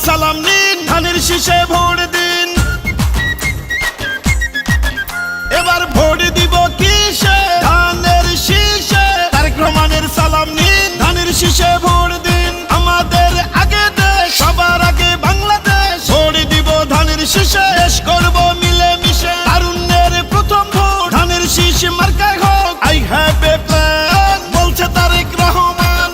সালাম নিন, ধানের শীষে ভোট দিন। এবার ভোট দিব কিসে? ধানের শীষে। তারেক রহমানের সালাম নিন, ধানের শীষে ভোট দিন। আমাদের আগে দেশ, সবার আগে বাংলাদেশ। ভোট দিব ধানের শীষে, দেশ করব মিলে মিশে। তারুণ্যের প্রথম ভোট ধানের শীষ মার্কায় হোক। আই হ্যাভ এ প্ল্যান, বলছে তারেক রহমান।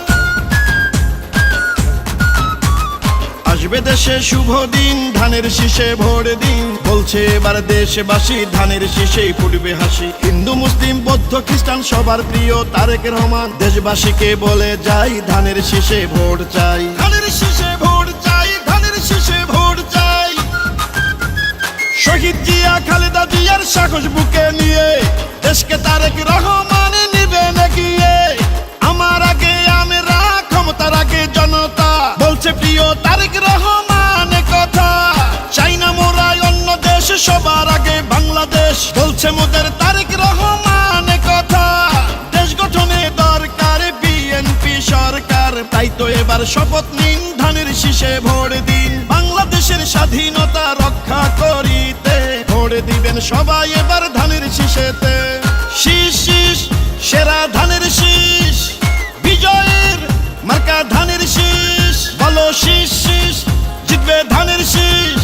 আসবে দেশে শুভ দিন, ধানের শীষে ভোট দিন। বলছে এবার দেশবাসী, ধানের শীষেই ফুটবে হাসি। হিন্দু মুসলিম বৌদ্ধ খ্রিস্টান সবার প্রিয় তারেক রহমান। দেশবাসীকে বলে যাই, ধানের শীষে ভোট চাই। ধানের শীষে ভোট চাই, ধানের শীষে ভোট চাই। শহীদ জিয়া খালেদা জিয়ার সাহস বুকে নিয়ে দেশকে তারেক রহমান নিবেন এগিয়ে। আমার আগে আমরা, ক্ষমতার আগে জনতা, বলছে প্রিয় তারেক রহমান কথা। চাই না মোরা অন্য দেশ, সবার আগে বাংলাদেশ, বলছে মোদের তারেক রহমান কথা। দেশ গঠনে দরকার বিএনপি সরকার, তাই তো এবার শপথ নিন, ধানের শীষে ভোট দিন। বাংলাদেশের স্বাধীনতা রক্ষা করিতে ভোট দিবেন সবাই এবার ধানের শীষেতে। শীষ শীষ সেরা ধানের শীষ, বিজয়ের মার্কা ধানের শীষ। বলো শীষ শীষ, জিতবে ধানের শীষ।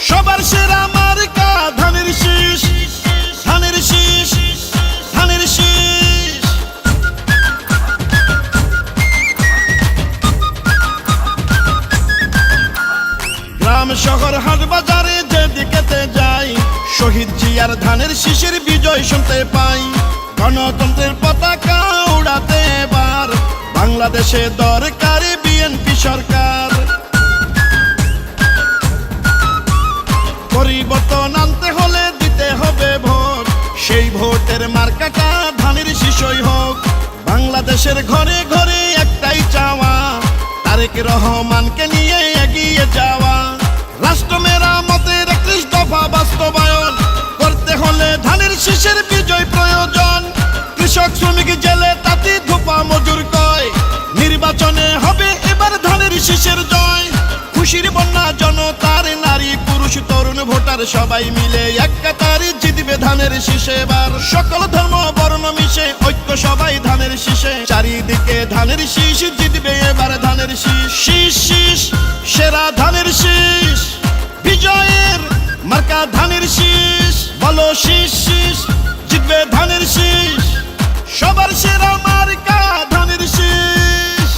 সবার সেরা মার্কা ধানের শীষ, ধানের শীষ, ধানের শীষ। গ্রাম শহর হাট বাজারে যেদিকেতে যাই, শহীদ জিয়ার ধানের শীষের বিজয় শুনতে পাই। গণতন্ত্রের পতাকা উড়াতে এবার বাংলাদেশে দরকার বিএনপি সরকার। পরিবর্তন আনতে হলে দিতে হবে ভোট, সেই ভোটের মার্কাটা ধানের শীষই হোক। বাংলাদেশের ঘরে ঘরে একটাই চাওয়া, তারেক রহমানকে নিয়ে এগিয়ে যাওয়া। রাষ্ট্র মেরামতের 31 দফা বাস্তবায়ন করতে হলে ধানের শীষের বিজয় প্রয়োজন। কৃষক শ্রমিক জেলে তাঁতি ধোপা মজুর কয়, নির্বাচনে হবে এবার ধানের শীষের জয়। খুশির বন্যা জনতার, নারী পুরুষ তরুণ ভোটার সবাই মিলে এক কাতারে জিতবে ধানের শীষে এবার। সকল ধর্ম বর্ণ মিশে ঐক্য সবাই ধানের শীষে। চারিদিকে ধানের শীষ, জিতবে এবার ধানের শীষ। শীষ শীষ সেরা ধানের শীষ, বিজয়ের মার্কা ধানের শীষ। বলো শীষ শীষ, জিতবে ধানের শীষ। সবার সেরা মার্কা ধানের শীষ।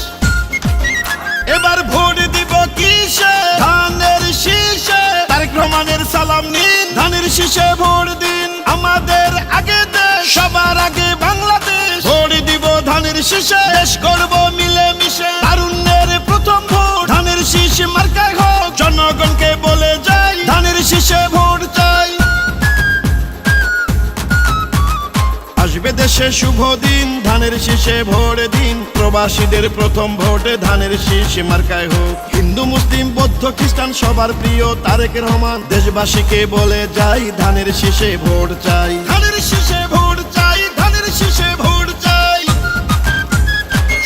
এবার ভোট দিব কিসে? ধানের শীষে। তারেক রহমানের সালাম নিন, ধানের শীষে ভোট দিন। আমাদের আগে দেশ, সবার আগে বাংলাদেশ। ভোট দিব ধানের শীষে, দেশ করব মিলে মিশে। তারুণ্যের প্রথম ভোট ধানের শীষ মার্কায় হোক। জনগণকে বলে যাই, ধানের শীষে ভোট চাই। আসবে দেশে শুভ দিন, ধানের শীষে ভোট দিন। প্রবাসীদের প্রথম ভোটে ধানের শীষ মার্কায় হোক। হিন্দু মুসলিম বৌদ্ধ খ্রিস্টান সবার প্রিয় তারেক রহমান। দেশবাসীকে বলে যাই, ধানের শীষে ভোট চাই। ধানের শীষে ভোট চাই, ধানের শীষে ভোট চাই।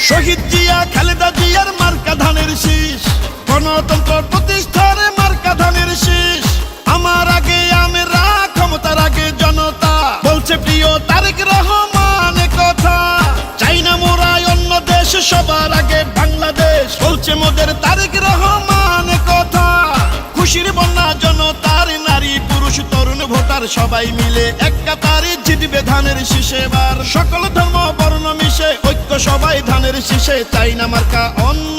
শহীদ জিয়া খালেদা জিয়ার মার্কা ধানের শীষ। গণতন্ত্র প্রতিষ্ঠার মার্কা ধানের শীষ। আমার আগে আমরা, ক্ষমতার আগে জনতা, বলছে প্রিয় তারেক রহমান কথা। চাই না মোরা অন্য দেশ, সবার আগে বাংলাদেশ, বলছে মোদের তারেক রহমান কথা। খুশির বন্যা জনতার, নারী পুরুষ তরুণ ভোটার সবাই মিলে এক কাতারে জিতবে ধানের শীষে এবার। সকল ধর্ম বর্ণ মিশে ঐক্য সবাই ধানের শীষে। চাই না মার্কা অন্য